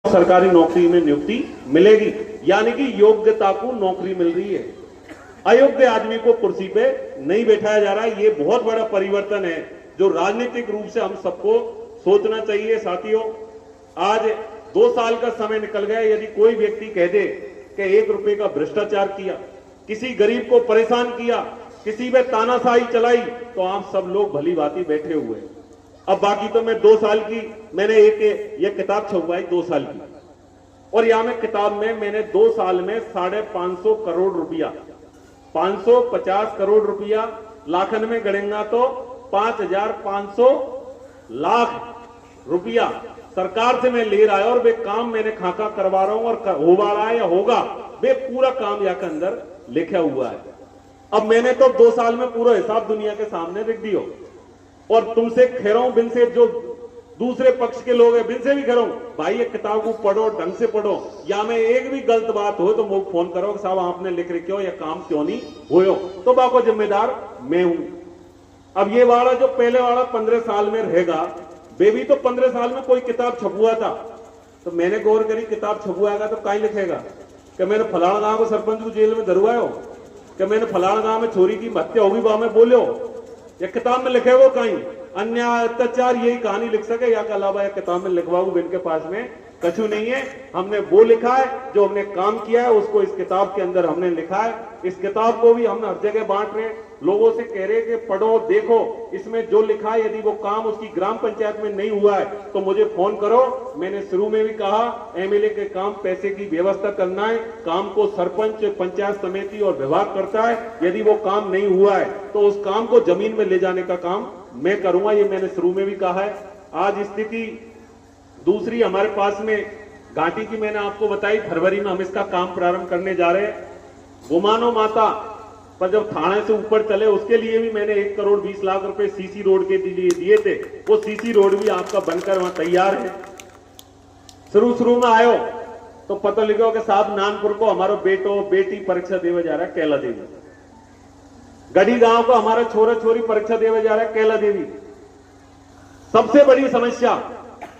सरकारी नौकरी में नियुक्ति मिलेगी, यानी कि योग्यता को नौकरी मिल रही है। अयोग्य आदमी को कुर्सी पे नहीं बैठाया जा रहा है। ये बहुत बड़ा परिवर्तन है जो राजनीतिक रूप से हम सबको सोचना चाहिए। साथियों, आज 2 साल का समय निकल गया, यदि कोई व्यक्ति कह दे कि 1 रुपए का भ्रष्टाचार किया, किसी गरीब को परेशान किया, किसी पे तानाशाही चलाई, तो आप सब लोग भली भांति बैठे हुए। अब बाकी तो मैं 2 साल की, मैंने ये किताब छपवाई 2 साल की, और यहां में किताब में मैंने 2 साल में 550 करोड़ रुपया, 550 करोड़ रुपया लाखन में गणेगा तो 5500 लाख रुपया सरकार से मैं ले रहा है, और वे काम मैंने खाका करवा रहा हूं, और हो रहा है या होगा, वे पूरा काम यहाँ के अंदर लिखा हुआ है। अब मैंने तो 2 साल में पूरा हिसाब दुनिया के सामने रख दियो, और तुमसे कह रहा हूं, बिन से जो दूसरे पक्ष के लोग हैं, बिन से भी कह रहा हूं, भाई ये किताब को पढ़ो, ढंग से पढ़ो, या में एक भी गलत बात हो तो मुझे फोन करो कि साहब आपने लिख रखे हो, या काम क्यों नहीं हो, तो बाको जिम्मेदार मैं हूं। अब ये वाला जो पहले वाला 15 साल में रहेगा, वे भी तो 15 साल में कोई किताब छपुआ था, तो मैंने गौर करी, किताब छपुआएगा तो कहीं लिखेगा कि मैंने फलाना गांव को सरपंच को जेल में धरवायो, कि मैंने फलाना गांव में छोरी की हत्या होगी, वहां में बोलो, या किताब में लिखे वो कहीं अन्याय अत्याचार यही कहानी लिख सके, या के अलावा या किताब में लिखवाऊ इनके पास में कछु नहीं है। हमने वो लिखा है जो हमने काम किया है, उसको इस किताब के अंदर हमने लिखा है। इस किताब को भी हम हर जगह बांट रहे हैं, लोगों से कह रहे हैं कि पढ़ो, देखो, इसमें जो लिखा है, यदि वो काम उसकी ग्राम पंचायत में नहीं हुआ है तो मुझे फोन करो। मैंने शुरू में भी कहा, एमएलए के काम पैसे की व्यवस्था करना है, काम को सरपंच, पंचायत समिति और विभाग करता है। यदि वो काम नहीं हुआ है तो उस काम को जमीन में ले जाने का काम मैं करूंगा, ये मैंने शुरू में भी कहा है। आज स्थिति दूसरी हमारे पास में घाटी की मैंने आपको बताई, फरवरी में हम इसका काम प्रारंभ करने जा रहे हैं। गुमानो माता पर जब थाने से ऊपर चले, उसके लिए भी मैंने 1 करोड़ 20 लाख रुपए सीसी रोड के लिए दिए थे। वो सीसी रोड भी आपका बनकर वहां तैयार है। शुरू में आयो तो पता लिखो कि साहब नानपुर को हमारा बेटो बेटी परीक्षा देवे जा रहा है, कैला देवी। गढ़ी गांव को हमारा छोरा छोरी परीक्षा देवे जा रहा है, कैला देवी। सबसे बड़ी समस्या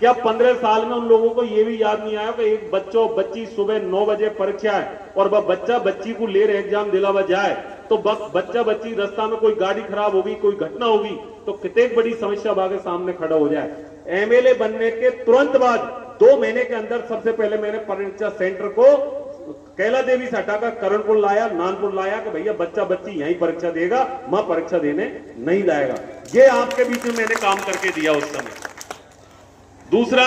क्या 15 साल में उन लोगों को यह भी याद नहीं आया कि एक बच्ची सुबह 9 बजे परीक्षा है, और वह बच्चा बच्ची को ले रहे एग्जाम दिलावा जाए, तो बच्चा बच्ची रास्ता में कोई गाड़ी खराब होगी, कोई घटना होगी, तो कितने बड़ी समस्या बागे सामने खड़ा हो जाए। एमएलए बनने के तुरंत बाद 2 महीने के अंदर सबसे पहले मैंने परीक्षा सेंटर को कैला देवी से हटाकर करणपुर लाया, नानपुर लाया, कि भैया बच्चा बच्ची यहीं परीक्षा देगा, मां परीक्षा देने नहीं लाएगा। ये आपके बीच में मैंने काम करके दिया उस समय। दूसरा,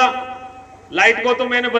लाइट को तो मैंने